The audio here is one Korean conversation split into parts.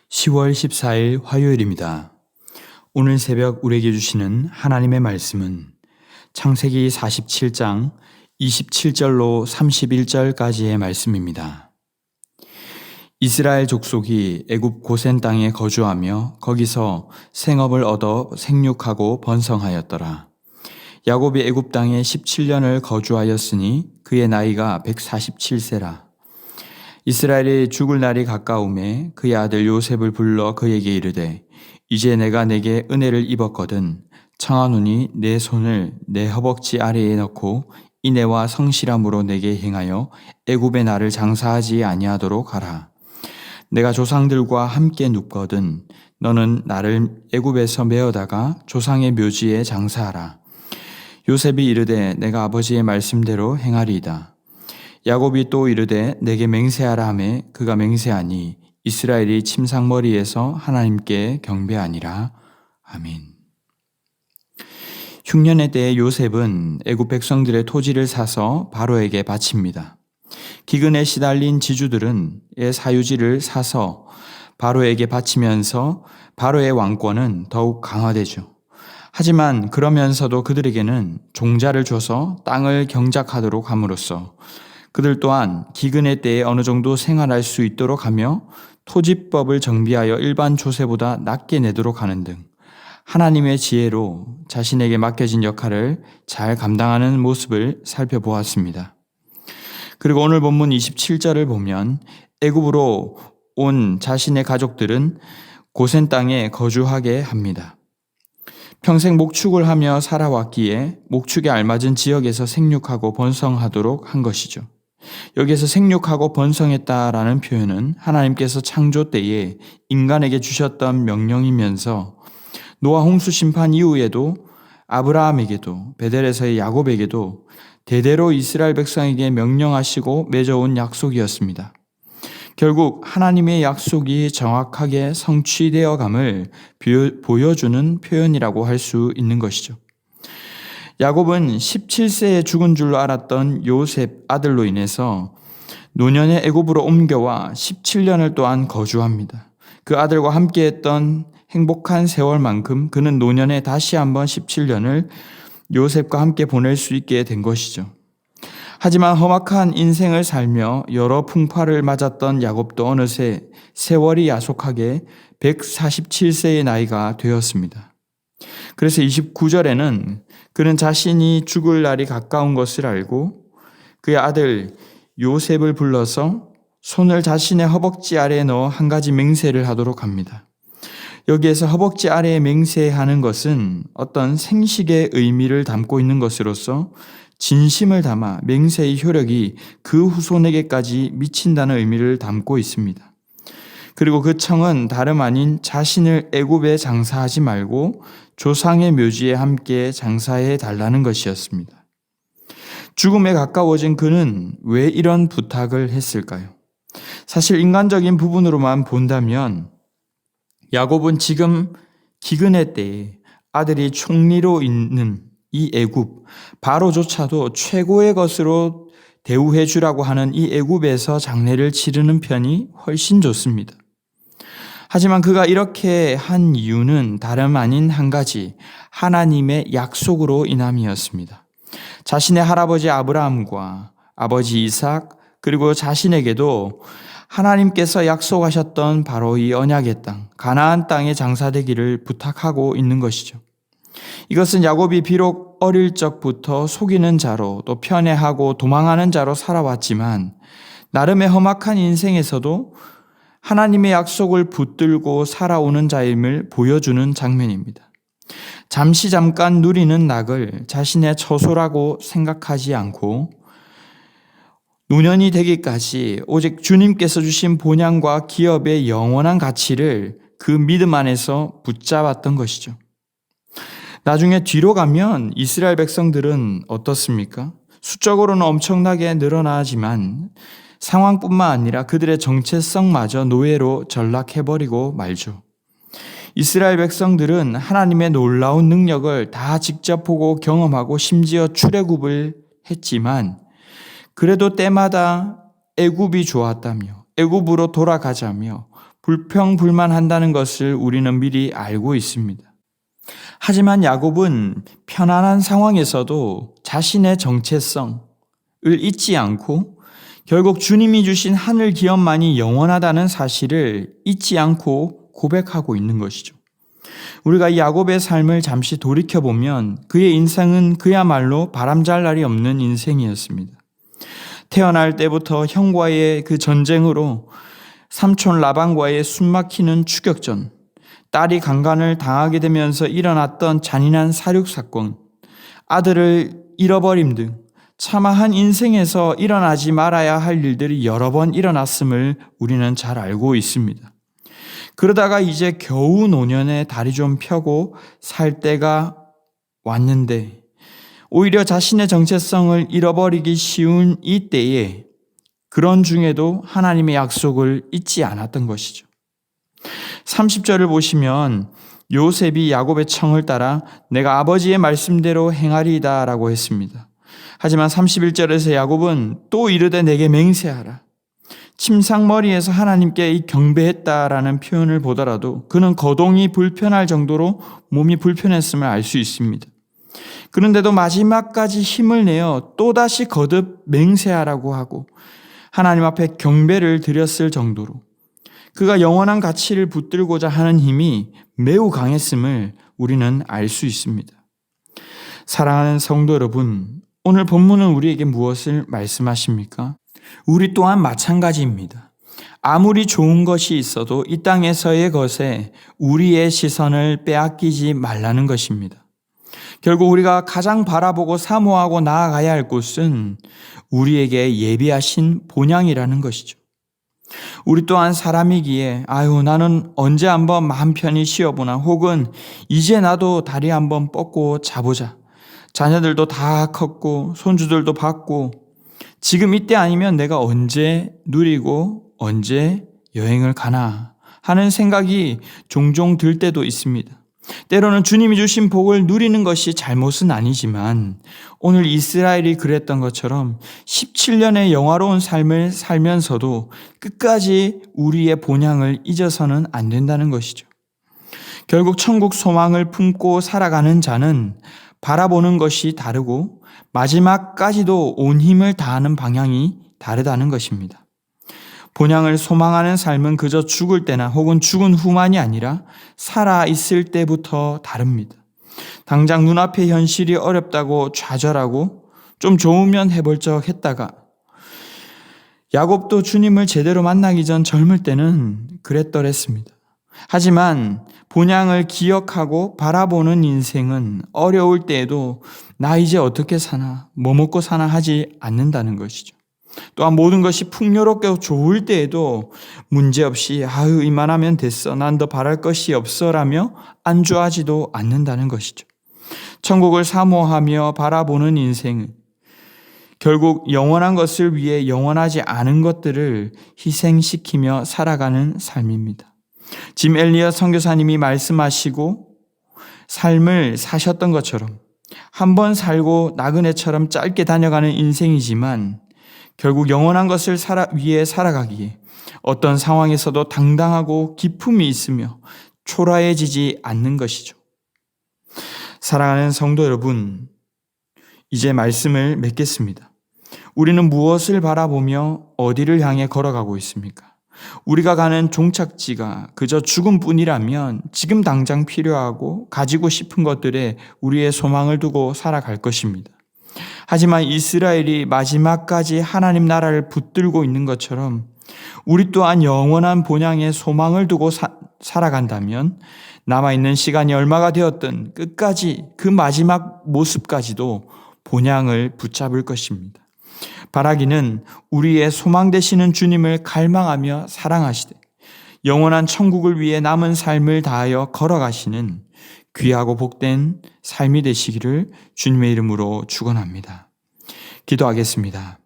10월 14일 화요일입니다. 오늘 새벽 우리에게 주시는 하나님의 말씀은 창세기 47장 27절로 31절까지의 말씀입니다. 이스라엘 족속이 애굽 고센 땅에 거주하며 거기서 생업을 얻어 생육하고 번성하였더라. 야곱이 애굽 땅에 17년을 거주하였으니 그의 나이가 147세라. 이스라엘이 죽을 날이 가까움에 그의 아들 요셉을 불러 그에게 이르되 이제 내가 내게 은혜를 입었거든 청하노니 내 손을 내 허벅지 아래에 넣고 인애와 성실함으로 내게 행하여 애굽의 나를 장사하지 아니하도록 하라. 내가 조상들과 함께 눕거든 너는 나를 애굽에서 메어다가 조상의 묘지에 장사하라. 요셉이 이르되 내가 아버지의 말씀대로 행하리이다. 야곱이 또 이르되 내게 맹세하라 하매 그가 맹세하니 이스라엘이 침상머리에서 하나님께 경배하니라. 아멘. 흉년의 때에 요셉은 애굽 백성들의 토지를 사서 바로에게 바칩니다. 기근에 시달린 지주들은 사유지를 사서 바로에게 바치면서 바로의 왕권은 더욱 강화되죠. 하지만 그러면서도 그들에게는 종자를 줘서 땅을 경작하도록 함으로써 그들 또한 기근의 때에 어느 정도 생활할 수 있도록 하며 토지법을 정비하여 일반 조세보다 낮게 내도록 하는 등 하나님의 지혜로 자신에게 맡겨진 역할을 잘 감당하는 모습을 살펴보았습니다. 그리고 오늘 본문 27절을 보면 애굽으로 온 자신의 가족들은 고센 땅에 거주하게 합니다. 평생 목축을 하며 살아왔기에 목축에 알맞은 지역에서 생육하고 번성하도록 한 것이죠. 여기에서 생육하고 번성했다라는 표현은 하나님께서 창조 때에 인간에게 주셨던 명령이면서 노아 홍수 심판 이후에도 아브라함에게도 베델에서의 야곱에게도 대대로 이스라엘 백성에게 명령하시고 맺어온 약속이었습니다. 결국 하나님의 약속이 정확하게 성취되어 감을 보여주는 표현이라고 할 수 있는 것이죠. 야곱은 17세에 죽은 줄로 알았던 요셉 아들로 인해서 노년에 애굽으로 옮겨와 17년을 또한 거주합니다. 그 아들과 함께했던 행복한 세월만큼 그는 노년에 다시 한번 17년을 요셉과 함께 보낼 수 있게 된 것이죠. 하지만 험악한 인생을 살며 여러 풍파를 맞았던 야곱도 어느새 세월이 야속하게 147세의 나이가 되었습니다. 그래서 29절에는 그는 자신이 죽을 날이 가까운 것을 알고 그의 아들 요셉을 불러서 손을 자신의 허벅지 아래에 넣어 한 가지 맹세를 하도록 합니다. 여기에서 허벅지 아래에 맹세하는 것은 어떤 생식의 의미를 담고 있는 것으로서 진심을 담아 맹세의 효력이 그 후손에게까지 미친다는 의미를 담고 있습니다. 그리고 그 청은 다름 아닌 자신을 애굽에 장사하지 말고 조상의 묘지에 함께 장사해 달라는 것이었습니다. 죽음에 가까워진 그는 왜 이런 부탁을 했을까요? 사실 인간적인 부분으로만 본다면 야곱은 지금 기근의 때에 아들이 총리로 있는 이 애굽 바로조차도 최고의 것으로 대우해 주라고 하는 이 애굽에서 장례를 치르는 편이 훨씬 좋습니다. 하지만 그가 이렇게 한 이유는 다름 아닌 한 가지 하나님의 약속으로 인함이었습니다. 자신의 할아버지 아브라함과 아버지 이삭 그리고 자신에게도 하나님께서 약속하셨던 바로 이 언약의 땅 가나안 땅에 장사되기를 부탁하고 있는 것이죠. 이것은 야곱이 비록 어릴 적부터 속이는 자로 또 편애하고 도망하는 자로 살아왔지만 나름의 험악한 인생에서도 하나님의 약속을 붙들고 살아오는 자임을 보여주는 장면입니다. 잠깐 누리는 낙을 자신의 처소라고 생각하지 않고 노년이 되기까지 오직 주님께서 주신 본향과 기업의 영원한 가치를 그 믿음 안에서 붙잡았던 것이죠. 나중에 뒤로 가면 이스라엘 백성들은 어떻습니까? 수적으로는 엄청나게 늘어나지만 상황뿐만 아니라 그들의 정체성마저 노예로 전락해버리고 말죠. 이스라엘 백성들은 하나님의 놀라운 능력을 다 직접 보고 경험하고 심지어 출애굽을 했지만 그래도 때마다 애굽이 좋았다며 애굽으로 돌아가자며 불평불만한다는 것을 우리는 미리 알고 있습니다. 하지만 야곱은 편안한 상황에서도 자신의 정체성을 잊지 않고 결국 주님이 주신 하늘 기업만이 영원하다는 사실을 잊지 않고 고백하고 있는 것이죠. 우리가 야곱의 삶을 잠시 돌이켜보면 그의 인생은 그야말로 바람잘 날이 없는 인생이었습니다. 태어날 때부터 형과의 그 전쟁으로 삼촌 라반과의 숨막히는 추격전, 딸이 강간을 당하게 되면서 일어났던 잔인한 살육사건, 아들을 잃어버림 등 차마 한 인생에서 일어나지 말아야 할 일들이 여러 번 일어났음을 우리는 잘 알고 있습니다. 그러다가 이제 겨우 노년에 다리 좀 펴고 살 때가 왔는데 오히려 자신의 정체성을 잃어버리기 쉬운 이 때에 그런 중에도 하나님의 약속을 잊지 않았던 것이죠. 30절을 보시면 요셉이 야곱의 청을 따라 내가 아버지의 말씀대로 행하리이다 라고 했습니다. 하지만 31절에서 야곱은 또 이르되 내게 맹세하라. 침상머리에서 하나님께 경배했다라는 표현을 보더라도 그는 거동이 불편할 정도로 몸이 불편했음을 알 수 있습니다. 그런데도 마지막까지 힘을 내어 또다시 거듭 맹세하라고 하고 하나님 앞에 경배를 드렸을 정도로 그가 영원한 가치를 붙들고자 하는 힘이 매우 강했음을 우리는 알 수 있습니다. 사랑하는 성도 여러분, 오늘 본문은 우리에게 무엇을 말씀하십니까? 우리 또한 마찬가지입니다. 아무리 좋은 것이 있어도 이 땅에서의 것에 우리의 시선을 빼앗기지 말라는 것입니다. 결국 우리가 가장 바라보고 사모하고 나아가야 할 곳은 우리에게 예비하신 본향이라는 것이죠. 우리 또한 사람이기에 나는 언제 한번 마음 편히 쉬어보나 혹은 이제 나도 다리 한번 뻗고 자보자. 자녀들도 다 컸고 손주들도 봤고 지금 이때 아니면 내가 언제 누리고 언제 여행을 가나 하는 생각이 종종 들 때도 있습니다. 때로는 주님이 주신 복을 누리는 것이 잘못은 아니지만 오늘 이스라엘이 그랬던 것처럼 17년의 영화로운 삶을 살면서도 끝까지 우리의 본향을 잊어서는 안 된다는 것이죠. 결국 천국 소망을 품고 살아가는 자는 바라보는 것이 다르고 마지막까지도 온 힘을 다하는 방향이 다르다는 것입니다. 본향을 소망하는 삶은 그저 죽을 때나 혹은 죽은 후만이 아니라 살아있을 때부터 다릅니다. 당장 눈앞의 현실이 어렵다고 좌절하고 좀 좋으면 해볼 적 했다가 야곱도 주님을 제대로 만나기 전 젊을 때는 그랬더랬습니다. 하지만 본향을 기억하고 바라보는 인생은 어려울 때에도 나 이제 어떻게 사나 뭐 먹고 사나 하지 않는다는 것이죠. 또한 모든 것이 풍요롭게 좋을 때에도 문제없이 이만하면 됐어 난 더 바랄 것이 없어라며 안주하지도 않는다는 것이죠. 천국을 사모하며 바라보는 인생은 결국 영원한 것을 위해 영원하지 않은 것들을 희생시키며 살아가는 삶입니다. 짐 엘리엇 선교사님이 말씀하시고 삶을 사셨던 것처럼 한번 살고 나그네처럼 짧게 다녀가는 인생이지만 결국 영원한 것을 위해 살아가기에 어떤 상황에서도 당당하고 기품이 있으며 초라해지지 않는 것이죠. 사랑하는 성도 여러분, 이제 말씀을 맺겠습니다. 우리는 무엇을 바라보며 어디를 향해 걸어가고 있습니까? 우리가 가는 종착지가 그저 죽음뿐이라면 지금 당장 필요하고 가지고 싶은 것들에 우리의 소망을 두고 살아갈 것입니다. 하지만 이스라엘이 마지막까지 하나님 나라를 붙들고 있는 것처럼 우리 또한 영원한 본향에 소망을 두고 살아간다면 남아있는 시간이 얼마가 되었든 끝까지 그 마지막 모습까지도 본향을 붙잡을 것입니다. 바라기는 우리의 소망 되시는 주님을 갈망하며 사랑하시되 영원한 천국을 위해 남은 삶을 다하여 걸어가시는 귀하고 복된 삶이 되시기를 주님의 이름으로 축원합니다. 기도하겠습니다.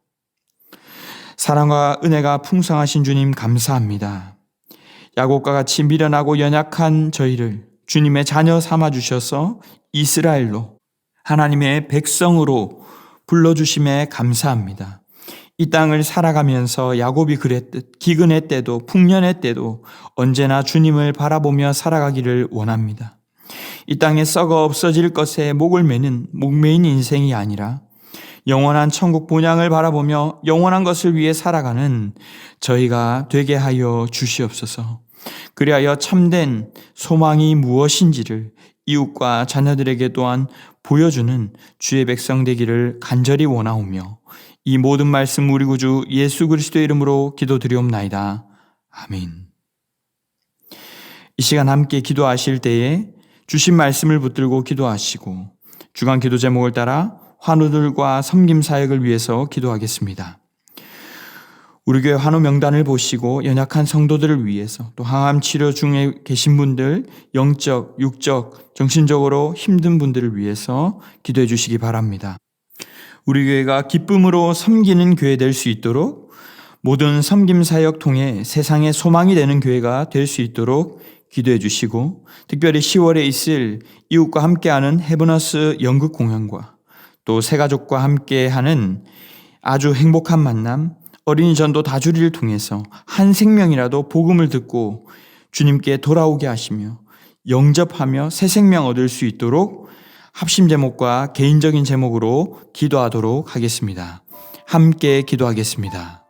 사랑과 은혜가 풍성하신 주님 감사합니다. 야곱과 같이 미련하고 연약한 저희를 주님의 자녀 삼아 주셔서 이스라엘로 하나님의 백성으로 불러주심에 감사합니다. 이 땅을 살아가면서 야곱이 그랬듯 기근의 때도 풍년의 때도 언제나 주님을 바라보며 살아가기를 원합니다. 이 땅에 썩어 없어질 것에 목을 매는 목매인 인생이 아니라 영원한 천국 본향을 바라보며 영원한 것을 위해 살아가는 저희가 되게 하여 주시옵소서. 그리하여 참된 소망이 무엇인지를 이웃과 자녀들에게 또한 보여주는 주의 백성 되기를 간절히 원하오며 이 모든 말씀 우리 구주 예수 그리스도의 이름으로 기도드리옵나이다. 아멘. 이 시간 함께 기도하실 때에 주신 말씀을 붙들고 기도하시고 주간 기도 제목을 따라 환우들과 섬김 사역을 위해서 기도하겠습니다. 우리 교회 환우 명단을 보시고 연약한 성도들을 위해서 또 항암 치료 중에 계신 분들, 영적, 육적, 정신적으로 힘든 분들을 위해서 기도해 주시기 바랍니다. 우리 교회가 기쁨으로 섬기는 교회 될 수 있도록 모든 섬김 사역 통해 세상의 소망이 되는 교회가 될 수 있도록 기도해 주시고 특별히 10월에 있을 이웃과 함께하는 헤브너스 연극 공연과 또 새가족과 함께하는 아주 행복한 만남 어린이 전도 다주리를 통해서 한 생명이라도 복음을 듣고 주님께 돌아오게 하시며 영접하며 새 생명 얻을 수 있도록 합심 제목과 개인적인 제목으로 기도하도록 하겠습니다. 함께 기도하겠습니다.